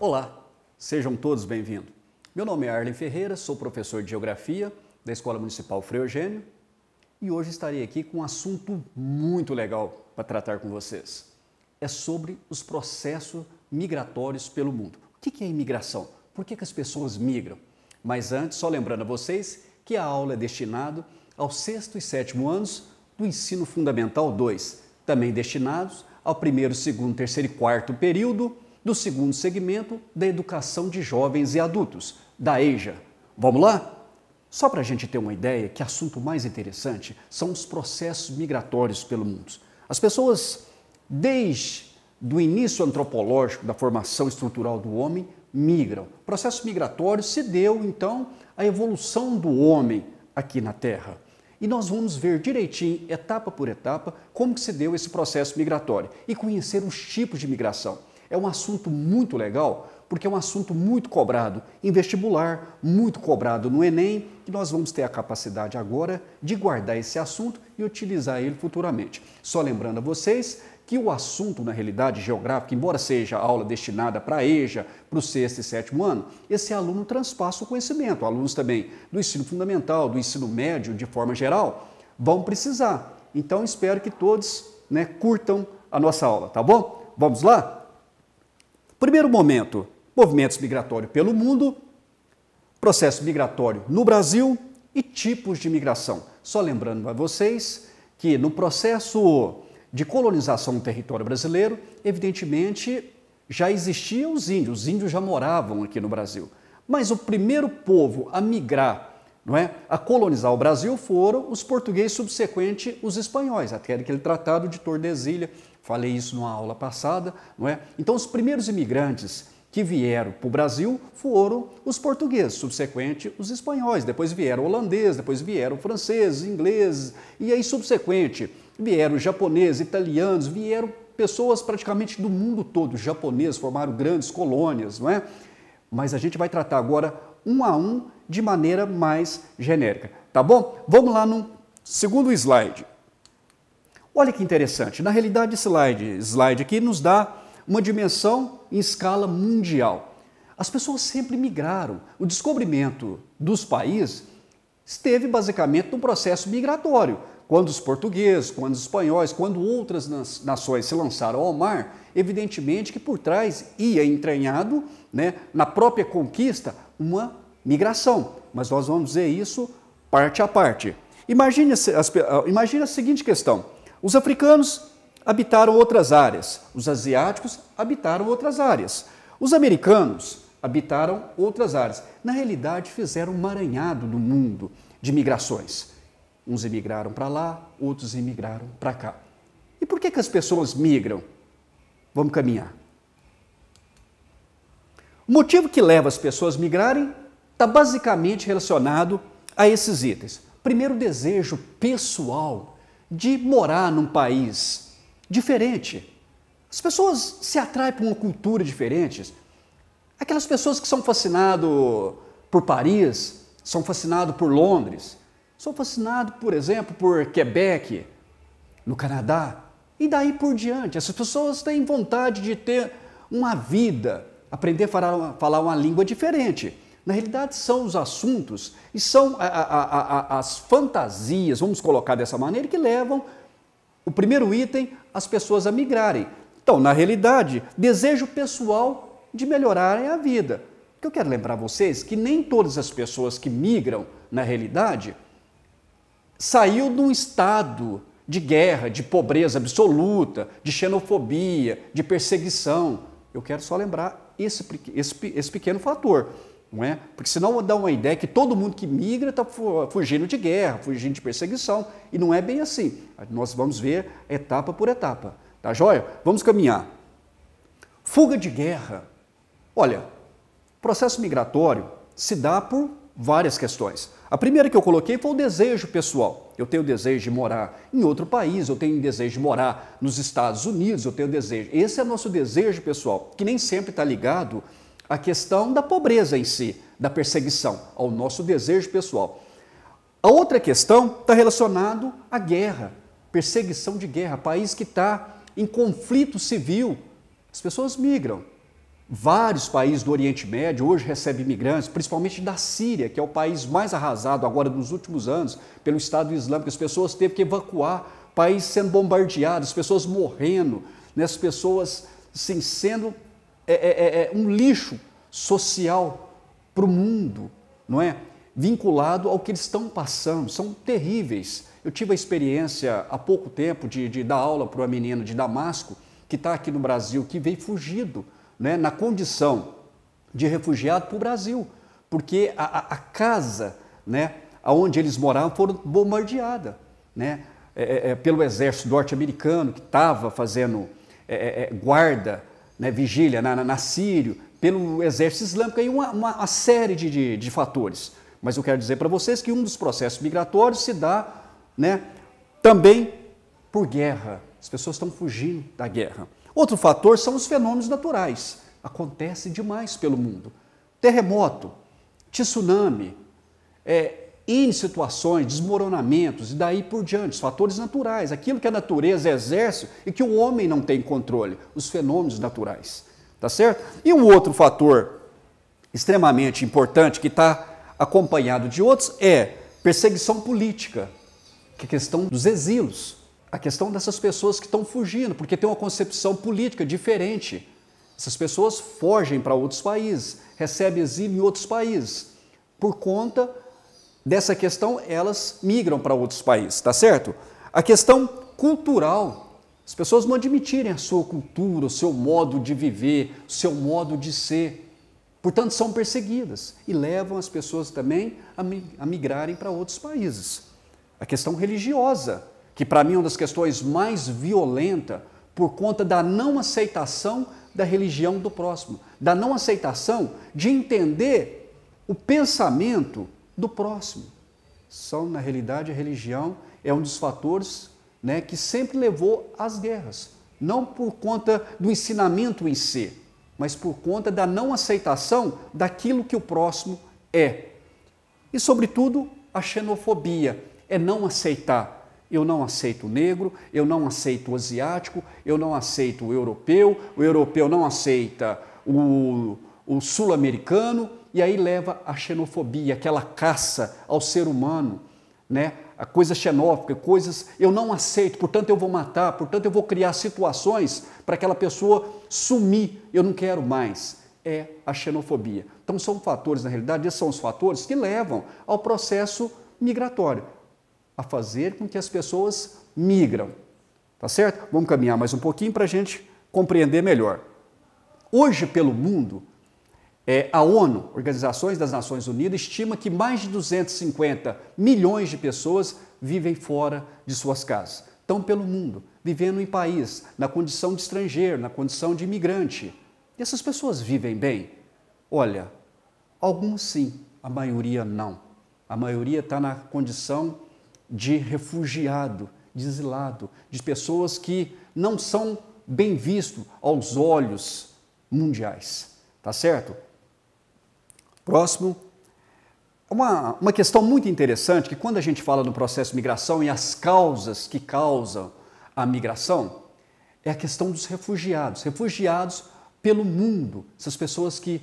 Olá, sejam todos bem-vindos. Meu nome é Arlen Ferreira, sou professor de Geografia da Escola Municipal Frei Eugênio e hoje estarei aqui com um assunto muito legal para tratar com vocês. É sobre os processos migratórios pelo mundo. O que é imigração? Por que as pessoas migram? Mas antes, só lembrando a vocês que a aula é destinada aos 6º e 7º anos do Ensino Fundamental 2, também destinados ao 1º, 2º, 3º e 4º período do 2º segmento da Educação de Jovens e Adultos, da EJA. Vamos lá? Só para a gente ter uma ideia, que assunto mais interessante são os processos migratórios pelo mundo. As pessoas, desde o início antropológico da formação estrutural do homem, migram. O processo migratório se deu, então, à evolução do homem aqui na Terra. E nós vamos ver direitinho, etapa por etapa, como que se deu esse processo migratório e conhecer os tipos de migração. É um assunto muito legal, porque é um assunto muito cobrado em vestibular, muito cobrado no Enem, e nós vamos ter a capacidade agora de guardar esse assunto e utilizar ele futuramente. Só lembrando a vocês que o assunto, na realidade geográfica, embora seja aula destinada para a EJA, para o 6º e 7º ano, esse aluno transpassa o conhecimento. Alunos também do ensino fundamental, do ensino médio, de forma geral, vão precisar. Então, espero que todos curtam a nossa aula, tá bom? Vamos lá? Primeiro momento, movimentos migratórios pelo mundo, processo migratório no Brasil e tipos de migração. Só lembrando a vocês que no processo de colonização do território brasileiro, evidentemente, já existiam os índios já moravam aqui no Brasil. Mas o primeiro povo a migrar, a colonizar o Brasil foram os portugueses, subsequente os espanhóis, até aquele tratado de Tordesilhas, falei isso numa aula passada, Então, os primeiros imigrantes que vieram para o Brasil foram os portugueses, subsequente os espanhóis, depois vieram holandeses, depois vieram franceses, ingleses, e aí subsequente vieram japoneses, italianos, vieram pessoas praticamente do mundo todo, os japoneses formaram grandes colônias, Mas a gente vai tratar agora um a um de maneira mais genérica, tá bom? Vamos lá no segundo slide. Olha que interessante, na realidade esse slide aqui nos dá uma dimensão em escala mundial. As pessoas sempre migraram. O descobrimento dos países esteve basicamente num processo migratório. Quando os portugueses, quando os espanhóis, quando outras nações se lançaram ao mar, evidentemente que por trás ia entranhado, na própria conquista, uma migração. Mas nós vamos ver isso parte a parte. Imagine a seguinte questão. Os africanos habitaram outras áreas, os asiáticos habitaram outras áreas, os americanos habitaram outras áreas. Na realidade, fizeram um emaranhado do mundo de migrações. Uns emigraram para lá, outros emigraram para cá. E por que as pessoas migram? Vamos caminhar. O motivo que leva as pessoas a migrarem está basicamente relacionado a esses itens. Primeiro, o desejo pessoal de morar num país diferente. As pessoas se atraem por uma cultura diferente. Aquelas pessoas que são fascinadas por Paris, são fascinadas por Londres, são fascinadas, por exemplo, por Quebec, no Canadá, e daí por diante. Essas pessoas têm vontade de ter uma vida, aprender a falar uma língua diferente. Na realidade, são os assuntos e são as fantasias, vamos colocar dessa maneira, que levam o primeiro item, as pessoas a migrarem. Então, na realidade, desejo pessoal de melhorarem a vida. O que eu quero lembrar vocês que nem todas as pessoas que migram, na realidade, saiu de um estado de guerra, de pobreza absoluta, de xenofobia, de perseguição. Eu quero só lembrar esse pequeno fator. Porque senão dá uma ideia que todo mundo que migra está fugindo de guerra, fugindo de perseguição, e não é bem assim. Nós vamos ver etapa por etapa, tá joia? Vamos caminhar. Fuga de guerra. Olha, o processo migratório se dá por várias questões. A primeira que eu coloquei foi o desejo pessoal. Eu tenho o desejo de morar em outro país, eu tenho o desejo de morar nos Estados Unidos, eu tenho o desejo. Esse é nosso desejo pessoal, que nem sempre está ligado à questão da pobreza em si, da perseguição, ao nosso desejo pessoal. A outra questão está relacionada à guerra, perseguição de guerra, país que está em conflito civil. As pessoas migram. Vários países do Oriente Médio hoje recebem imigrantes, principalmente da Síria, que é o país mais arrasado agora nos últimos anos pelo Estado Islâmico. As pessoas teve que evacuar, o país sendo bombardeado, as pessoas morrendo, né? As pessoas assim, sendo um lixo social para o mundo, não é? Vinculado ao que eles estão passando, são terríveis. Eu tive a experiência há pouco tempo de dar aula para uma menina de Damasco, que está aqui no Brasil, que veio fugido, né, na condição de refugiado para o Brasil, porque a casa, né, onde eles moravam foram bombardeada, né, pelo exército norte-americano, que estava fazendo guarda, né, vigília na Síria, pelo exército islâmico, e uma série de fatores. Mas eu quero dizer para vocês que um dos processos migratórios se dá, né, também por guerra. As pessoas estão fugindo da guerra. Outro fator são os fenômenos naturais. Acontece demais pelo mundo. Terremoto, tsunami, N situações, desmoronamentos e daí por diante. Os fatores naturais, aquilo que a natureza exerce e que o homem não tem controle. Os fenômenos naturais. Tá certo? E um outro fator extremamente importante que está acompanhado de outros é perseguição política, que é a questão dos exilos. A questão dessas pessoas que estão fugindo, porque tem uma concepção política diferente. Essas pessoas fogem para outros países, recebem exílio em outros países. Por conta dessa questão, elas migram para outros países, tá certo? A questão cultural, as pessoas não admitirem a sua cultura, o seu modo de viver, o seu modo de ser. Portanto, são perseguidas e levam as pessoas também a migrarem para outros países. A questão religiosa, que para mim é uma das questões mais violentas por conta da não aceitação da religião do próximo, da não aceitação de entender o pensamento do próximo. Na realidade, a religião é um dos fatores, né, que sempre levou às guerras, não por conta do ensinamento em si, mas por conta da não aceitação daquilo que o próximo é. E, sobretudo, a xenofobia é não aceitar. Eu não aceito o negro, eu não aceito o asiático, eu não aceito o europeu não aceita o sul-americano, e aí leva a xenofobia, aquela caça ao ser humano, né? A coisa xenófoba, coisas eu não aceito, portanto eu vou matar, portanto eu vou criar situações para aquela pessoa sumir, eu não quero mais. É a xenofobia. Então são fatores, na realidade, esses são os fatores que levam ao processo migratório, a fazer com que as pessoas migram, tá certo? Vamos caminhar mais um pouquinho para a gente compreender melhor. Hoje, pelo mundo, a ONU, Organizações das Nações Unidas, estima que mais de 250 milhões de pessoas vivem fora de suas casas. Estão pelo mundo, vivendo em país, na condição de estrangeiro, na condição de imigrante. E essas pessoas vivem bem? Olha, alguns sim, a maioria não. A maioria está na condição de refugiado, de exilado, de pessoas que não são bem vistos aos olhos mundiais. Tá certo? Próximo. Uma questão muito interessante, que quando a gente fala no processo de migração e as causas que causam a migração, é a questão dos refugiados. Refugiados pelo mundo. Essas pessoas que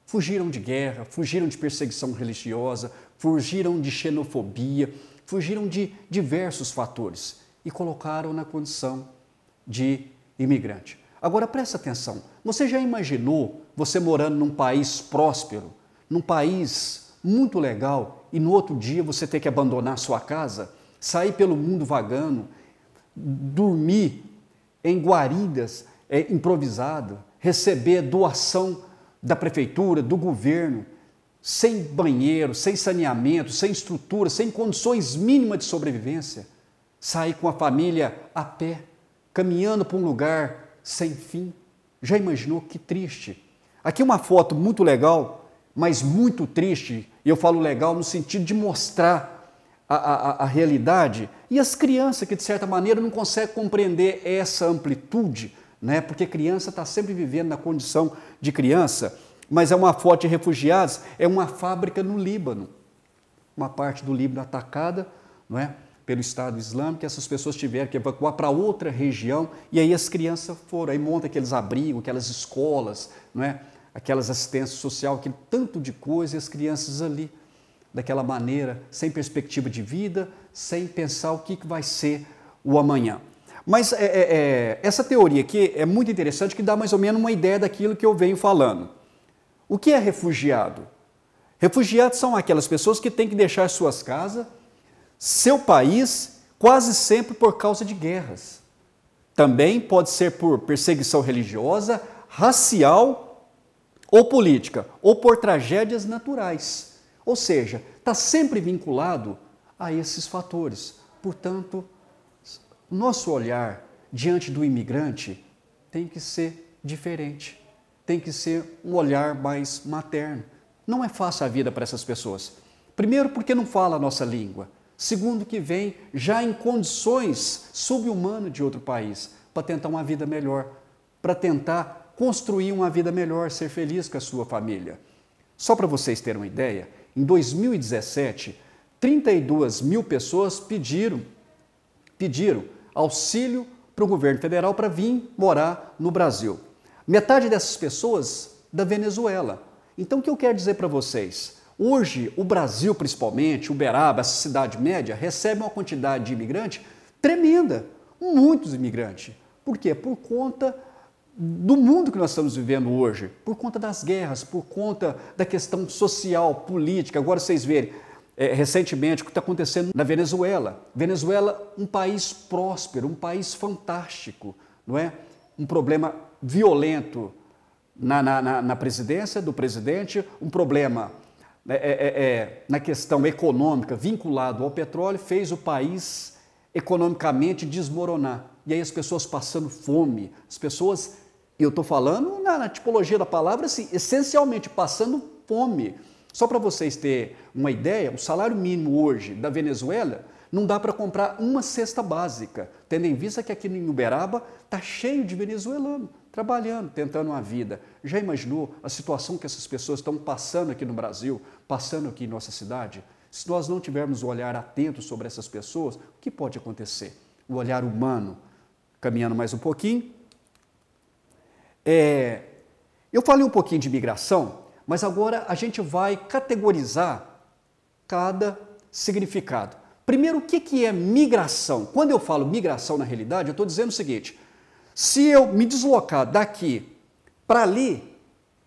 fugiram de guerra, fugiram de perseguição religiosa, fugiram de xenofobia, fugiram de diversos fatores e colocaram na condição de imigrante. Agora presta atenção, você já imaginou você morando num país próspero, num país muito legal e no outro dia você ter que abandonar sua casa, sair pelo mundo vagando, dormir em guaridas improvisadas, receber doação da prefeitura, do governo, sem banheiro, sem saneamento, sem estrutura, sem condições mínimas de sobrevivência, sair com a família a pé, caminhando para um lugar sem fim. Já imaginou que triste? Aqui uma foto muito legal, mas muito triste, e eu falo legal no sentido de mostrar a realidade, e as crianças que de certa maneira não conseguem compreender essa amplitude, né? Porque criança está sempre vivendo na condição de criança, mas é uma foto de refugiados, é uma fábrica no Líbano, uma parte do Líbano atacada, não é? pelo Estado Islâmico, essas pessoas tiveram que evacuar para outra região, e aí as crianças foram, aí montam aqueles abrigos, aquelas escolas, não é? Aquelas assistências sociais, aquele tanto de coisa, e as crianças ali, daquela maneira, sem perspectiva de vida, sem pensar o que vai ser o amanhã. Mas essa teoria aqui é muito interessante, que dá mais ou menos uma ideia daquilo que eu venho falando. O que é refugiado? Refugiados são aquelas pessoas que têm que deixar suas casas, seu país, quase sempre por causa de guerras. Também pode ser por perseguição religiosa, racial ou política, ou por tragédias naturais. Ou seja, está sempre vinculado a esses fatores. Portanto, nosso olhar diante do imigrante tem que ser diferente, tem que ser um olhar mais materno. Não é fácil a vida para essas pessoas. Primeiro, porque não fala a nossa língua. Segundo, que vem já em condições sub-humanas de outro país, para tentar uma vida melhor, para tentar construir uma vida melhor, ser feliz com a sua família. Só para vocês terem uma ideia, em 2017, 32 mil pessoas pediram auxílio para o governo federal para vir morar no Brasil. Metade dessas pessoas da Venezuela. Então, o que eu quero dizer para vocês? Hoje, o Brasil, principalmente, Uberaba, essa cidade média, recebe uma quantidade de imigrantes tremenda, muitos imigrantes. Por quê? Por conta do mundo que nós estamos vivendo hoje, por conta das guerras, por conta da questão social, política. Agora vocês verem, recentemente, o que está acontecendo na Venezuela. Venezuela, um país próspero, um país fantástico, não é? Um problema violento na presidência do presidente, um problema na questão econômica vinculado ao petróleo, fez o país economicamente desmoronar. E aí as pessoas passando fome, as pessoas, eu estou falando na tipologia da palavra, assim, essencialmente passando fome. Só para vocês terem uma ideia, o salário mínimo hoje da Venezuela não dá para comprar uma cesta básica, tendo em vista que aqui em Uberaba está cheio de venezuelanos trabalhando, tentando uma vida. Já imaginou a situação que essas pessoas estão passando aqui no Brasil, passando aqui em nossa cidade? Se nós não tivermos o olhar atento sobre essas pessoas, o que pode acontecer? O olhar humano, caminhando mais um pouquinho. Eu falei um pouquinho de migração, mas agora a gente vai categorizar cada significado. Primeiro, o que é migração? Quando eu falo migração, na realidade, eu estou dizendo o seguinte: se eu me deslocar daqui para ali,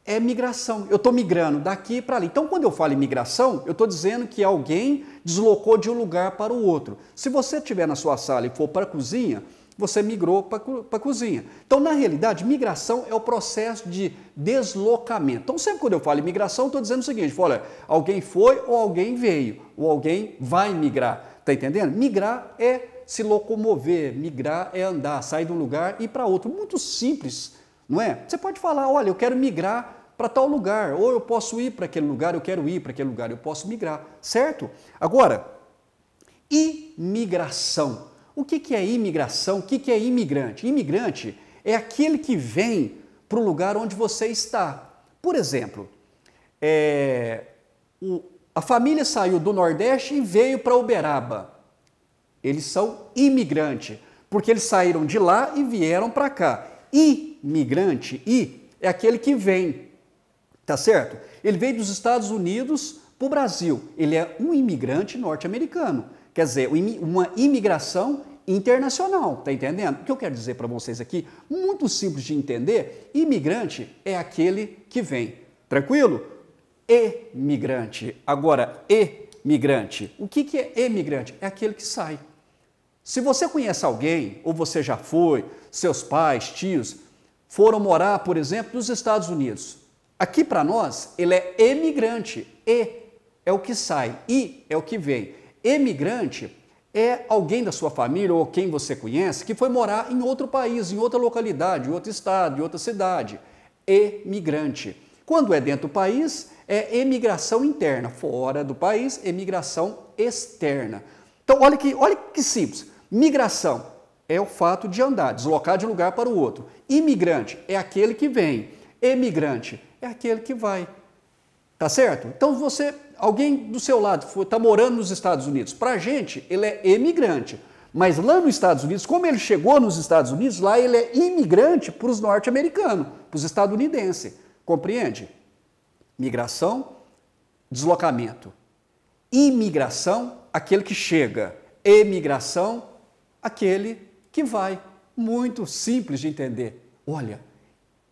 é migração. Eu estou migrando daqui para ali. Então, quando eu falo em migração, eu estou dizendo que alguém deslocou de um lugar para o outro. Se você estiver na sua sala e for para a cozinha, você migrou para a cozinha. Então, na realidade, migração é o processo de deslocamento. Então, sempre quando eu falo em migração, eu estou dizendo o seguinte: olha, alguém foi ou alguém veio, ou alguém vai migrar. Está entendendo? Migrar é se locomover, migrar é andar, sair de um lugar e ir para outro. Muito simples, não é? Você pode falar: olha, eu quero migrar para tal lugar, ou eu posso ir para aquele lugar, eu quero ir para aquele lugar, eu posso migrar, certo? Agora, imigração. O que é imigração? O que é imigrante? Imigrante é aquele que vem para o lugar onde você está. Por exemplo, a família saiu do Nordeste e veio para Uberaba. Eles são imigrantes, porque eles saíram de lá e vieram para cá. Imigrante, é aquele que vem, tá certo? Ele veio dos Estados Unidos para o Brasil. Ele é um imigrante norte-americano. Quer dizer, uma imigração internacional, tá entendendo? O que eu quero dizer para vocês aqui, muito simples de entender: imigrante é aquele que vem. Tranquilo? Emigrante. Agora, emigrante. O que é emigrante? É aquele que sai. Se você conhece alguém, ou você já foi, seus pais, tios, foram morar, por exemplo, nos Estados Unidos. Aqui para nós, ele é emigrante. É o que sai, é o que vem. Emigrante é alguém da sua família ou quem você conhece que foi morar em outro país, em outra localidade, em outro estado, em outra cidade. Emigrante. Quando é dentro do país, é emigração interna. Fora do país, emigração externa. Então, olha que simples. Migração é o fato de andar, deslocar de um lugar para o outro. Imigrante é aquele que vem. Emigrante é aquele que vai. Tá certo? Então, você alguém do seu lado está morando nos Estados Unidos. Para a gente, ele é imigrante. Mas lá nos Estados Unidos, como ele chegou nos Estados Unidos, lá ele é imigrante para os norte-americanos, para os estadunidenses. Compreende? Migração, deslocamento. Imigração, aquele que chega. Emigração, aquele que vai. Muito simples de entender. Olha,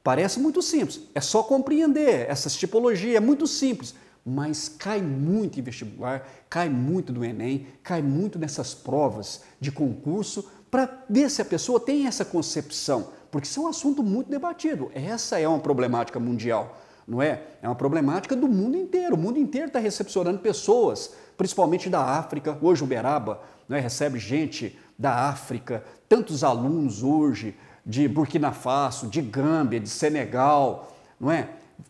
parece muito simples, é só compreender essas tipologias, é muito simples, mas cai muito em vestibular, cai muito no Enem, cai muito nessas provas de concurso, para ver se a pessoa tem essa concepção, porque isso é um assunto muito debatido. Essa é uma problemática mundial, não é? É uma problemática do mundo inteiro. O mundo inteiro está recepcionando pessoas, principalmente da África. Hoje o Uberaba, não é, recebe gente da África, tantos alunos hoje, de Burkina Faso, de Gâmbia, de Senegal, não é?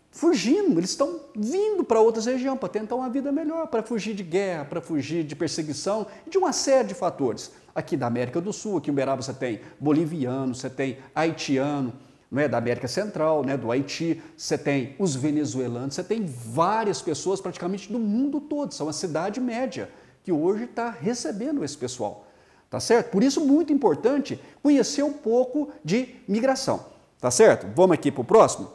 Fugindo, eles estão vindo para outras regiões para tentar uma vida melhor, para fugir de guerra, para fugir de perseguição, de uma série de fatores. Aqui da América do Sul, aqui em Uberaba você tem boliviano, você tem haitiano, não é? Da América Central, né? Do Haiti, você tem os venezuelanos, você tem várias pessoas praticamente do mundo todo, são a cidade média que hoje está recebendo esse pessoal. Tá certo? Por isso, muito importante conhecer um pouco de migração. Tá certo? Vamos aqui para o próximo?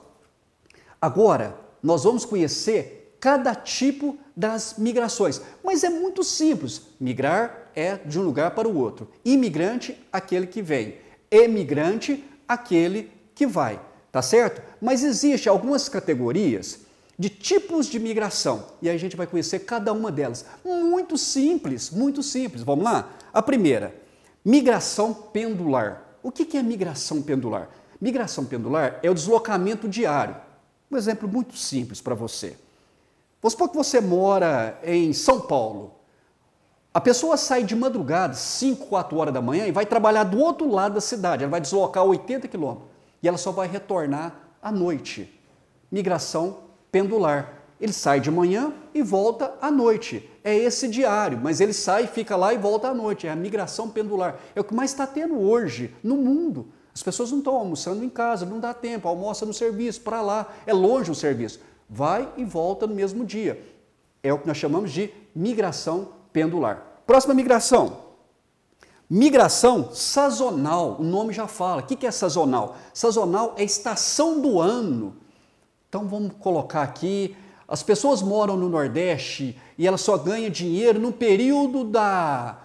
Agora, nós vamos conhecer cada tipo das migrações. Mas é muito simples. Migrar é de um lugar para o outro. Imigrante, aquele que vem. Emigrante, aquele que vai. Tá certo? Mas existem algumas categorias de tipos de migração. E aí a gente vai conhecer cada uma delas. Muito simples, muito simples. Vamos lá? A primeira, migração pendular. O que é migração pendular? Migração pendular é o deslocamento diário. Um exemplo muito simples para você. Vamos supor que você mora em São Paulo. A pessoa sai de madrugada, 5, 4 horas da manhã, e vai trabalhar do outro lado da cidade. Ela vai deslocar 80 quilômetros. E ela só vai retornar à noite. Migração pendular. Ele sai de manhã e volta à noite. É esse diário, mas ele sai, fica lá e volta à noite. É a migração pendular. É o que mais está tendo hoje no mundo. As pessoas não estão almoçando em casa, não dá tempo, almoça no serviço, para lá, é longe o serviço. Vai e volta no mesmo dia. É o que nós chamamos de migração pendular. Próxima migração. Migração sazonal. O nome já fala. O que é sazonal? Sazonal é estação do ano. Então vamos colocar aqui, as pessoas moram no Nordeste e elas só ganham dinheiro no período da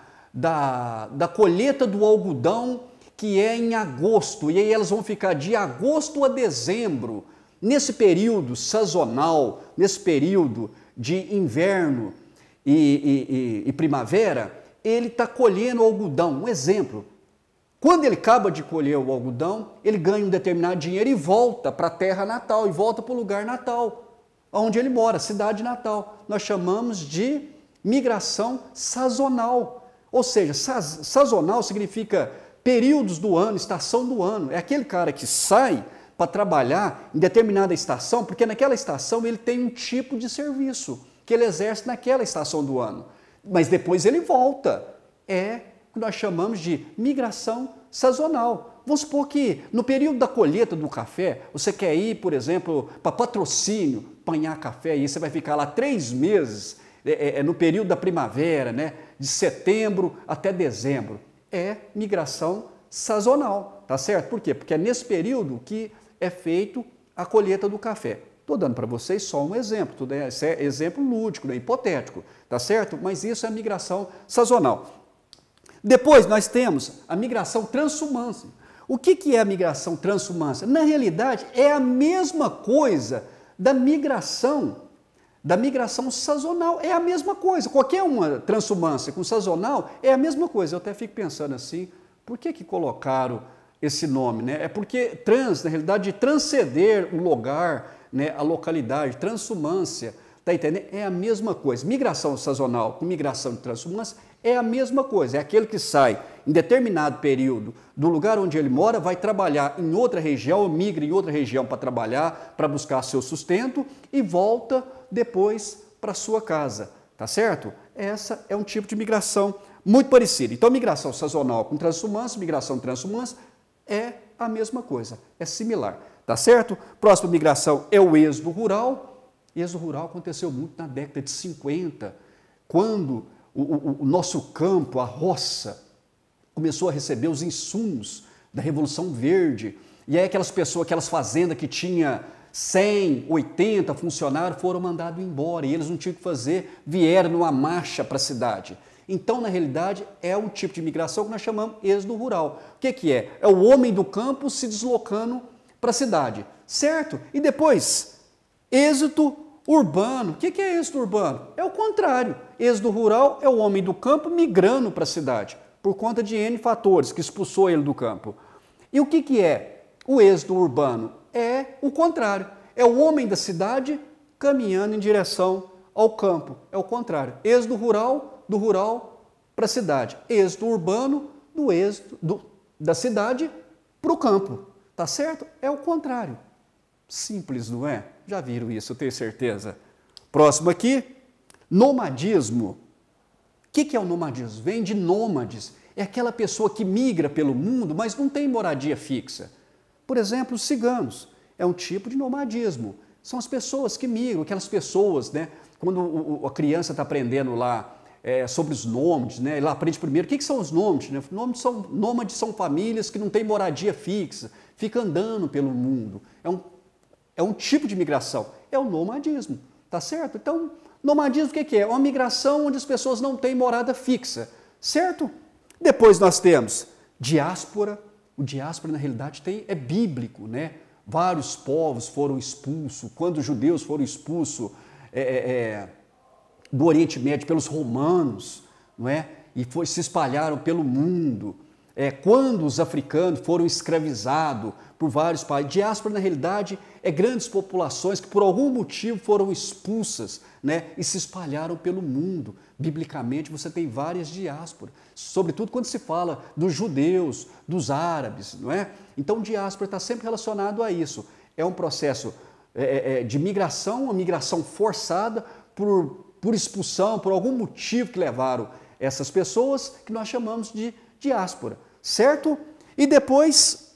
colheita do algodão, que é em agosto, e aí elas vão ficar de agosto a dezembro, nesse período sazonal, nesse período de inverno e primavera, ele está colhendo o algodão. Um exemplo, quando ele acaba de colher o algodão, ele ganha um determinado dinheiro e volta para a terra natal, e volta para o lugar natal, onde ele mora, cidade natal. Nós chamamos de migração sazonal. Ou seja, sazonal significa períodos do ano, estação do ano. É aquele cara que sai para trabalhar em determinada estação, porque naquela estação ele tem um tipo de serviço que ele exerce naquela estação do ano. Mas depois ele volta. É o que nós chamamos de migração sazonal. Vamos supor que no período da colheita do café, você quer ir, por exemplo, para Patrocínio, apanhar café, e você vai ficar lá 3 meses, no período da primavera, né, de setembro até dezembro. É migração sazonal, tá certo? Por quê? Porque é nesse período que é feito a colheita do café. Estou dando para vocês só um exemplo, tudo é exemplo lúdico, né, hipotético, tá certo? Mas isso é a migração sazonal. Depois nós temos a migração transhumância. O que é a migração transhumância? Na realidade, é a mesma coisa da migração sazonal. É a mesma coisa. Qualquer uma transhumância com sazonal é a mesma coisa. Eu até fico pensando assim, por que colocaram esse nome, né? É porque na realidade, de transcender o lugar, né, a localidade, transhumância, tá entendendo? É a mesma coisa. Migração sazonal com migração de transhumância é a mesma coisa. É aquele que sai em determinado período do lugar onde ele mora, vai trabalhar em outra região, ou migra em outra região para trabalhar, para buscar seu sustento e volta depois para sua casa, tá certo? Essa é um tipo de migração muito parecido. Então, migração sazonal com transhumância, migração transhumância é a mesma coisa, é similar, tá certo? Próxima migração é o êxodo rural. Êxodo rural aconteceu muito na década de 50, quando o nosso campo, a roça, começou a receber os insumos da Revolução Verde. E aí aquelas pessoas, aquelas fazendas que tinha 100, 80 funcionários foram mandados embora e eles não tinham o que fazer, vieram numa marcha para a cidade. Então, na realidade, é um tipo de migração que nós chamamos êxodo rural. O que é? É o homem do campo se deslocando para a cidade, certo? E depois, êxodo urbano. O que é êxodo urbano? É o contrário. Êxodo rural é o homem do campo migrando para a cidade, por conta de N fatores que expulsou ele do campo. E o que é o êxodo urbano? É o contrário. É o homem da cidade caminhando em direção ao campo. É o contrário. Êxodo rural, do rural para a cidade. Êxodo urbano, do êxodo da cidade para o campo. Tá certo? É o contrário. Simples, não é? Já viram isso, eu tenho certeza. Próximo aqui, nomadismo. O que é o nomadismo? Vem de nômades. É aquela pessoa que migra pelo mundo, mas não tem moradia fixa. Por exemplo, os ciganos. É um tipo de nomadismo. São as pessoas que migram, aquelas pessoas, né? Quando a criança está aprendendo lá sobre os nômades, né? Ela aprende primeiro o que são os nômades, né? Nômades são famílias que não têm moradia fixa, ficam andando pelo mundo. É um tipo de migração. É o nomadismo, tá certo? Então, nomadismo o que é? É uma migração onde as pessoas não têm morada fixa, certo? Depois nós temos diáspora. O diáspora, na realidade, é bíblico, né? Vários povos foram expulsos. Quando os judeus foram expulsos do Oriente Médio pelos romanos, não é? E se espalharam pelo mundo. Quando os africanos foram escravizados por vários países. Diáspora, na realidade, é grandes populações que por algum motivo foram expulsas, né? E se espalharam pelo mundo. Biblicamente, você tem várias diásporas, sobretudo quando se fala dos judeus, dos árabes, não é? Então, diáspora está sempre relacionado a isso. É um processo de migração, uma migração forçada por expulsão, por algum motivo que levaram essas pessoas, que nós chamamos de diáspora, certo? E depois,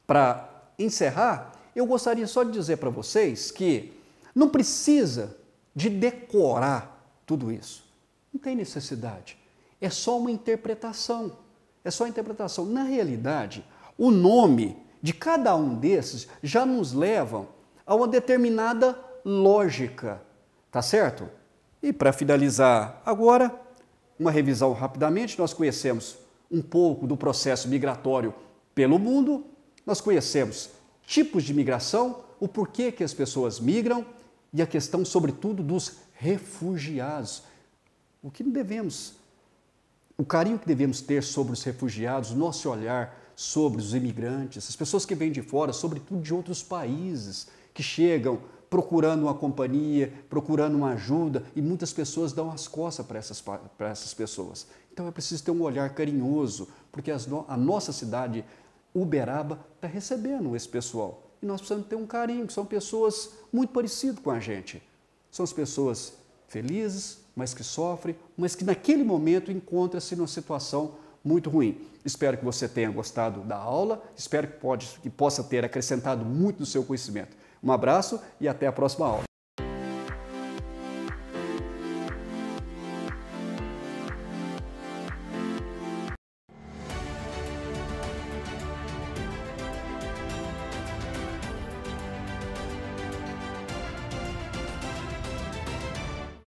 para encerrar, eu gostaria só de dizer para vocês que não precisa de decorar tudo isso. Não tem necessidade. É só uma interpretação. É só interpretação. Na realidade, o nome de cada um desses já nos levam a uma determinada lógica, tá certo? E para finalizar agora, uma revisão rapidamente, nós conhecemos um pouco do processo migratório pelo mundo, nós conhecemos tipos de migração, o porquê que as pessoas migram e a questão, sobretudo, dos refugiados. O carinho que devemos ter sobre os refugiados, o nosso olhar sobre os imigrantes, as pessoas que vêm de fora, sobretudo de outros países, que chegam procurando uma companhia, procurando uma ajuda, e muitas pessoas dão as costas para essas pessoas. Então é preciso ter um olhar carinhoso, porque a nossa cidade, Uberaba, está recebendo esse pessoal. E nós precisamos ter um carinho, que são pessoas muito parecidas com a gente. São as pessoas felizes, mas que sofrem, mas que naquele momento encontram-se numa situação muito ruim. Espero que você tenha gostado da aula, espero que possa ter acrescentado muito no seu conhecimento. Um abraço e até a próxima aula.